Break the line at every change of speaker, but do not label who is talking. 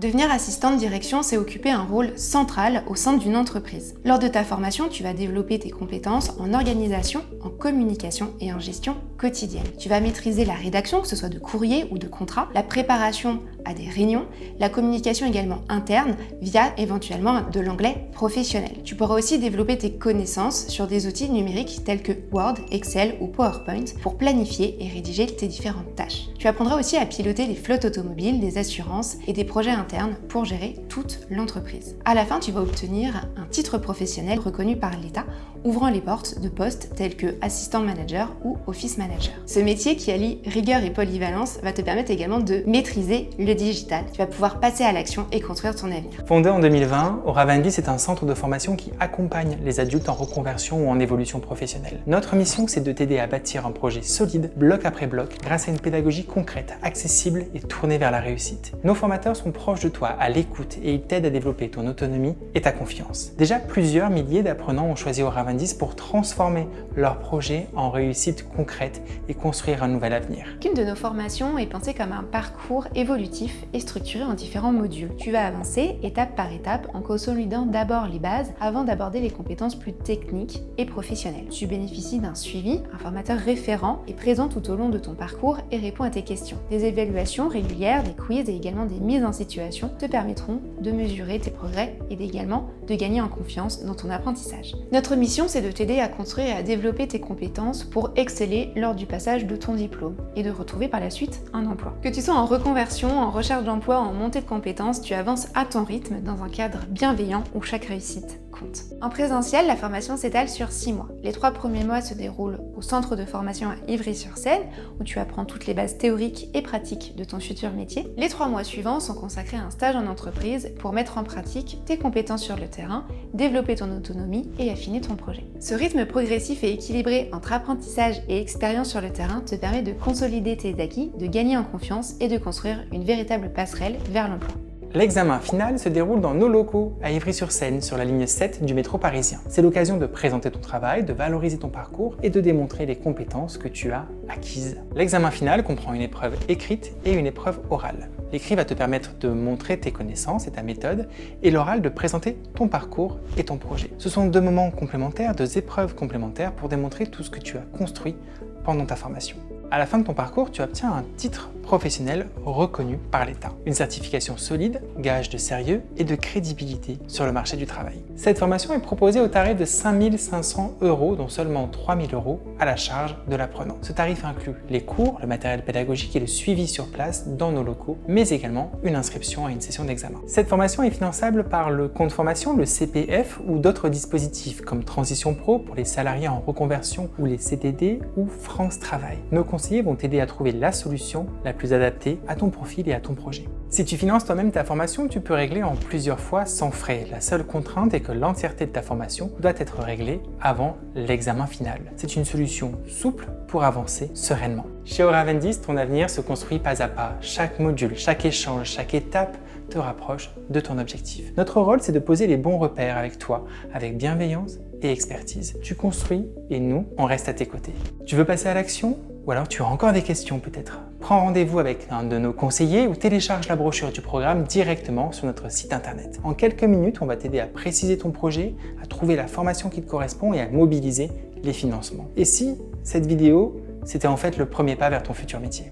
Devenir assistant de direction, c'est occuper un rôle central au sein d'une entreprise. Lors de ta formation, tu vas développer tes compétences en organisation, en communication et en gestion quotidienne. Tu vas maîtriser la rédaction, que ce soit de courrier ou de contrat, la préparation à des réunions, la communication également interne via éventuellement de l'anglais professionnel. Tu pourras aussi développer tes connaissances sur des outils numériques tels que Word, Excel ou PowerPoint pour planifier et rédiger tes différentes tâches. Tu apprendras aussi à piloter les flottes automobiles, des assurances et des projets internes pour gérer toute l'entreprise. À la fin, tu vas obtenir un titre professionnel reconnu par l'État, ouvrant les portes de postes tels que assistant manager ou office manager. Ce métier qui allie rigueur et polyvalence va te permettre également de maîtriser le digital. Tu vas pouvoir passer à l'action et construire ton avenir.
Fondé en 2020, Aura 20 est un centre de formation qui accompagne les adultes en reconversion ou en évolution professionnelle. Notre mission, c'est de t'aider à bâtir un projet solide, bloc après bloc, grâce à une pédagogie concrète, accessible et tournée vers la réussite. Nos formateurs sont proches de toi, à l'écoute, et ils t'aident à développer ton autonomie et ta confiance. Déjà, plusieurs milliers d'apprenants ont choisi Aura 20 pour transformer leur projet en réussite concrète et construire un nouvel avenir.
Chacune de nos formations est pensée comme un parcours évolutif et structuré en différents modules. Tu vas avancer étape par étape en consolidant d'abord les bases avant d'aborder les compétences plus techniques et professionnelles. Tu bénéficies d'un suivi, un formateur référent est présent tout au long de ton parcours et répond à tes questions. Des évaluations régulières, des quiz et également des mises en situation te permettront de mesurer tes progrès et également de gagner en confiance dans ton apprentissage. Notre mission, c'est de t'aider à construire et à développer tes compétences pour exceller lors du passage de ton diplôme et de retrouver par la suite un emploi. Que tu sois en reconversion, en recherche d'emploi, en montée de compétences, tu avances à ton rythme dans un cadre bienveillant où chaque réussite compte. En présentiel, la formation s'étale sur 6 mois. Les 3 premiers mois se déroulent au centre de formation à Ivry-sur-Seine où tu apprends toutes les bases théoriques et pratiques de ton futur métier. Les 3 mois suivants sont consacrés à un stage en entreprise pour mettre en pratique tes compétences sur le terrain, développer ton autonomie et affiner ton projet. Ce rythme progressif et équilibré entre apprentissage et expérience sur le terrain te permet de consolider tes acquis, de gagner en confiance et de construire une véritable passerelle vers l'emploi.
L'examen final se déroule dans nos locaux à Ivry-sur-Seine sur la ligne 7 du métro parisien. C'est l'occasion de présenter ton travail, de valoriser ton parcours et de démontrer les compétences que tu as acquises. L'examen final comprend une épreuve écrite et une épreuve orale. L'écrit va te permettre de montrer tes connaissances et ta méthode, et l'oral de présenter ton parcours et ton projet. Ce sont 2 moments complémentaires, 2 épreuves complémentaires pour démontrer tout ce que tu as construit pendant ta formation. À la fin de ton parcours, tu obtiens un titre professionnel reconnu par l'État. Une certification solide, gage de sérieux et de crédibilité sur le marché du travail. Cette formation est proposée au tarif de 5 500 €, dont seulement 3 000 € à la charge de l'apprenant. Ce tarif inclut les cours, le matériel pédagogique et le suivi sur place dans nos locaux, mais également une inscription à une session d'examen. Cette formation est finançable par le compte formation, le CPF ou d'autres dispositifs comme Transition Pro pour les salariés en reconversion ou les CDD ou France Travail. Nos conseillers vont t'aider à trouver la solution la plus adaptée à ton profil et à ton projet. Si tu finances toi-même ta formation, tu peux régler en plusieurs fois sans frais. La seule contrainte est que l'entièreté de ta formation doit être réglée avant l'examen final. C'est une solution souple pour avancer sereinement. Chez Aura 20, ton avenir se construit pas à pas. Chaque module, chaque échange, chaque étape te rapproche de ton objectif. Notre rôle, c'est de poser les bons repères avec toi, avec bienveillance et expertise. Tu construis et nous, on reste à tes côtés. Tu veux passer à l'action ? Ou alors tu as encore des questions peut-être? Prends rendez-vous avec un de nos conseillers ou télécharge la brochure du programme directement sur notre site internet. En quelques minutes, on va t'aider à préciser ton projet, à trouver la formation qui te correspond et à mobiliser les financements. Et si cette vidéo, c'était en fait le premier pas vers ton futur métier?